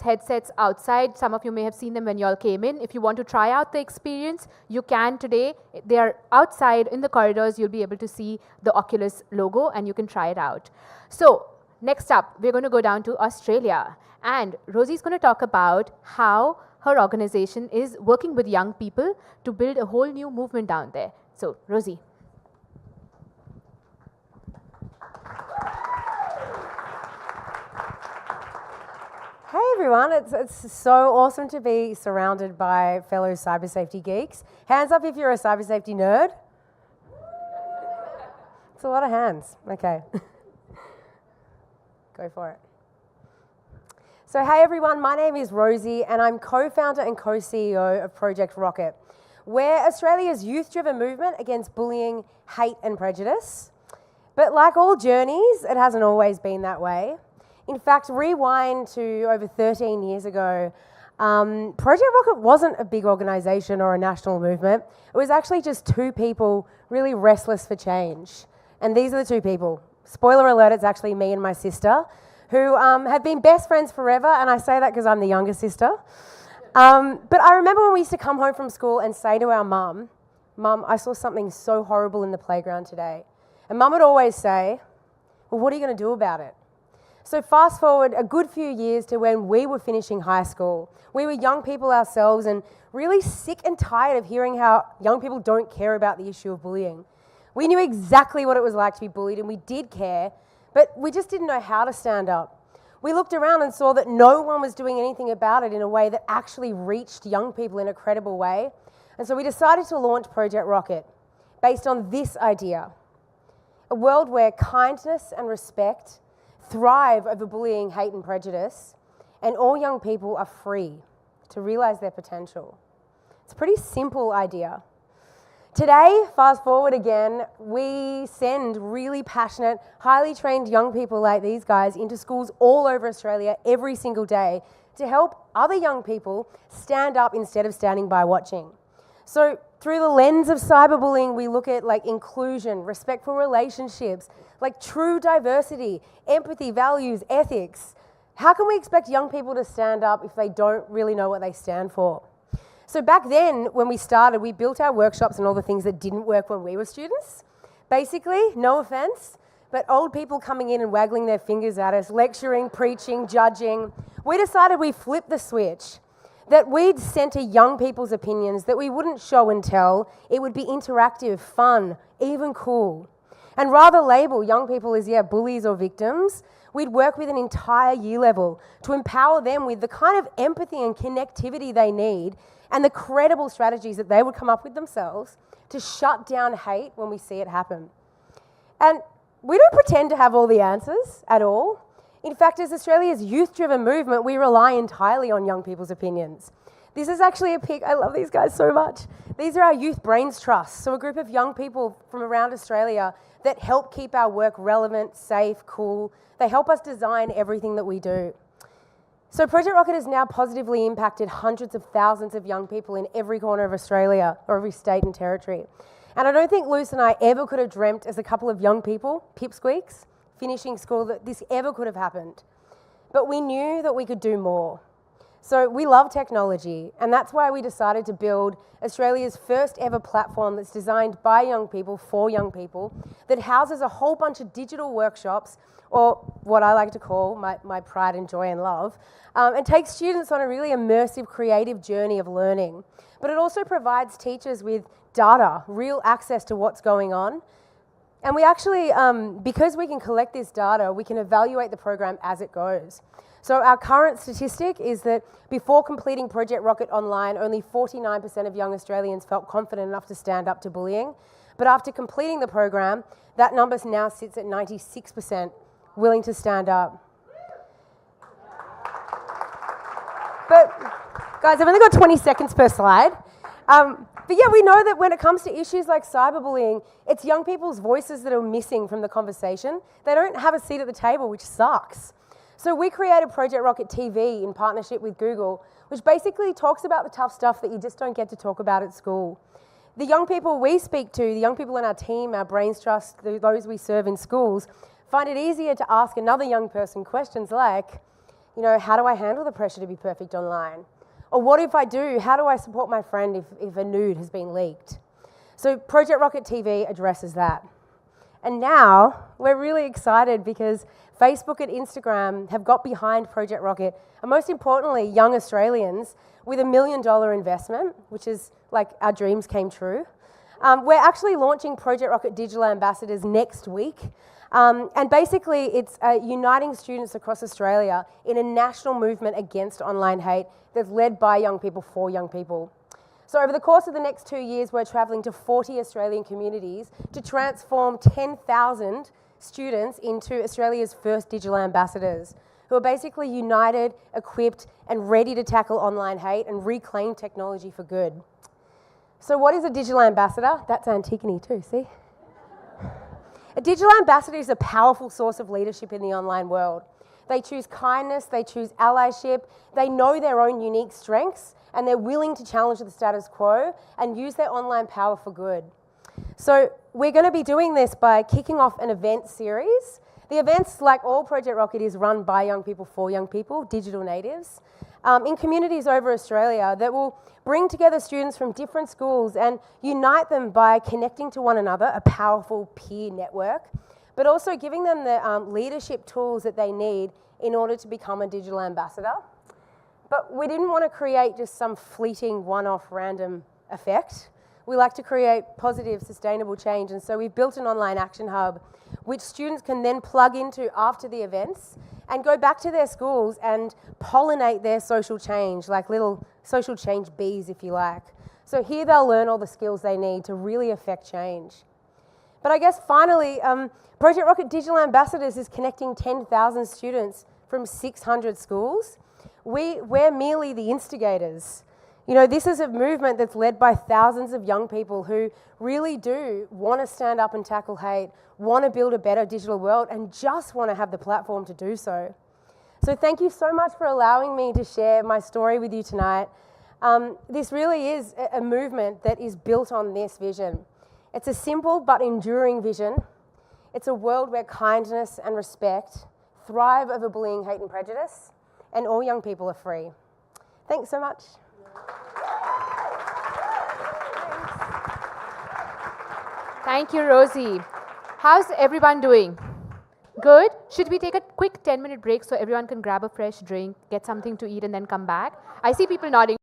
headsets outside. Some of you may have seen them when you all came in. If you want to try out the experience, you can today. They are outside in the corridors. You'll be able to see the Oculus logo and you can try it out. So next up, we're going to go down to Australia. And Rosie's going to talk about how her organization is working with young people to build a whole new movement down there. So, Rosie. Hey everyone, it's so awesome to be surrounded by fellow cyber safety geeks. Hands up if you're a cyber safety nerd. It's a lot of hands. Okay. Go for it. So hey everyone, my name is Rosie and I'm co-founder and co-CEO of Project Rocket. We're Australia's youth-driven movement against bullying, hate and prejudice. But like all journeys, it hasn't always been that way. In fact, rewind to over 13 years ago, Project Rocket wasn't a big organisation or a national movement. It was actually just two people really restless for change. And these are the two people. Spoiler alert, it's actually me and my sister, who have been best friends forever, and I say that because I'm the younger sister. But I remember when we used to come home from school and say to our mum, "Mum, I saw something so horrible in the playground today." And Mum would always say, "Well, what are you going to do about it?" So fast forward a good few years to when we were finishing high school. We were young people ourselves and really sick and tired of hearing how young people don't care about the issue of bullying. We knew exactly what it was like to be bullied and we did care, but we just didn't know how to stand up. We looked around and saw that no one was doing anything about it in a way that actually reached young people in a credible way. And so we decided to launch Project Rocket based on this idea: a world where kindness and respect thrive over bullying, hate and prejudice, and all young people are free to realise their potential. It's a pretty simple idea. Today, fast forward again, we send really passionate, highly trained young people like these guys into schools all over Australia every single day to help other young people stand up instead of standing by watching. So through the lens of cyberbullying, we look at like inclusion, respectful relationships, like true diversity, empathy, values, ethics. How can we expect young people to stand up if they don't really know what they stand for? So back then, when we started, we built our workshops and all the things that didn't work when we were students. Basically, no offense, but old people coming in and waggling their fingers at us, lecturing, preaching, judging. We decided we flipped the switch, that we'd centre young people's opinions, that we wouldn't show and tell. It would be interactive, fun, even cool. And rather label young people as, bullies or victims, we'd work with an entire year level to empower them with the kind of empathy and connectivity they need and the credible strategies that they would come up with themselves to shut down hate when we see it happen. And we don't pretend to have all the answers at all. In fact, as Australia's youth-driven movement, we rely entirely on young people's opinions. This is actually a pic. I love these guys so much. These are our Youth Brains Trust, so a group of young people from around Australia that help keep our work relevant, safe, cool. They help us design everything that we do. So Project Rocket has now positively impacted hundreds of thousands of young people in every corner of Australia, or every state and territory. And I don't think Luce and I ever could have dreamt as a couple of young people, pipsqueaks, finishing school, that this ever could have happened. But we knew that we could do more. So we love technology, and that's why we decided to build Australia's first ever platform that's designed by young people for young people, that houses a whole bunch of digital workshops, or what I like to call my pride and joy and love, and takes students on a really immersive, creative journey of learning. But it also provides teachers with data, real access to what's going on. And we actually, because we can collect this data, we can evaluate the program as it goes. So our current statistic is that before completing Project Rocket Online, only 49% of young Australians felt confident enough to stand up to bullying. But after completing the program, that number now sits at 96% willing to stand up. But guys, I've only got 20 seconds per slide. But yeah, we know that when it comes to issues like cyberbullying, it's young people's voices that are missing from the conversation. They don't have a seat at the table, which sucks. So we created Project Rocket TV in partnership with Google, which basically talks about the tough stuff that you just don't get to talk about at school. The young people we speak to, the young people in our team, our Brains Trust, those we serve in schools, find it easier to ask another young person questions like, You know, how do I handle the pressure to be perfect online? Or what if I do? How do I support my friend if a nude has been leaked? So Project Rocket TV addresses that. And now we're really excited because Facebook and Instagram have got behind Project Rocket, and most importantly, young Australians, with $1 million investment, which is like our dreams came true. We're actually launching Project Rocket Digital Ambassadors next week. And basically, it's uniting students across Australia in a national movement against online hate that's led by young people for young people. So over the course of the next 2 years, we're travelling to 40 Australian communities to transform 10,000 students into Australia's first digital ambassadors, who are basically united, equipped, and ready to tackle online hate and reclaim technology for good. So what is a digital ambassador? That's Antigone too, see? A digital ambassador is a powerful source of leadership in the online world. They choose kindness, they choose allyship, they know their own unique strengths, and they're willing to challenge the status quo and use their online power for good. So we're going to be doing this by kicking off an event series. The events, like all Project Rocket, is run by young people for young people, digital natives, in communities over Australia that will bring together students from different schools and unite them by connecting to one another, a powerful peer network, but also giving them the leadership tools that they need in order to become a digital ambassador. But we didn't want to create just some fleeting one-off random effect. We like to create positive, sustainable change, and so we've built an online action hub which students can then plug into after the events and go back to their schools and pollinate their social change, like little social change bees, if you like. So here they'll learn all the skills they need to really affect change. But I guess finally, Project Rocket Digital Ambassadors is connecting 10,000 students from 600 schools. We're merely the instigators. You know, this is a movement that's led by thousands of young people who really do want to stand up and tackle hate, want to build a better digital world, and just want to have the platform to do so. So thank you so much for allowing me to share my story with you tonight. This really is a movement that is built on this vision. It's a simple but enduring vision. It's a world where kindness and respect thrive over bullying, hate, and prejudice, and all young people are free. Thanks so much. Thank you, Rosie. How's everyone doing? Good? Should we take a quick 10-minute break so everyone can grab a fresh drink, get something to eat, and then come back? I see people nodding.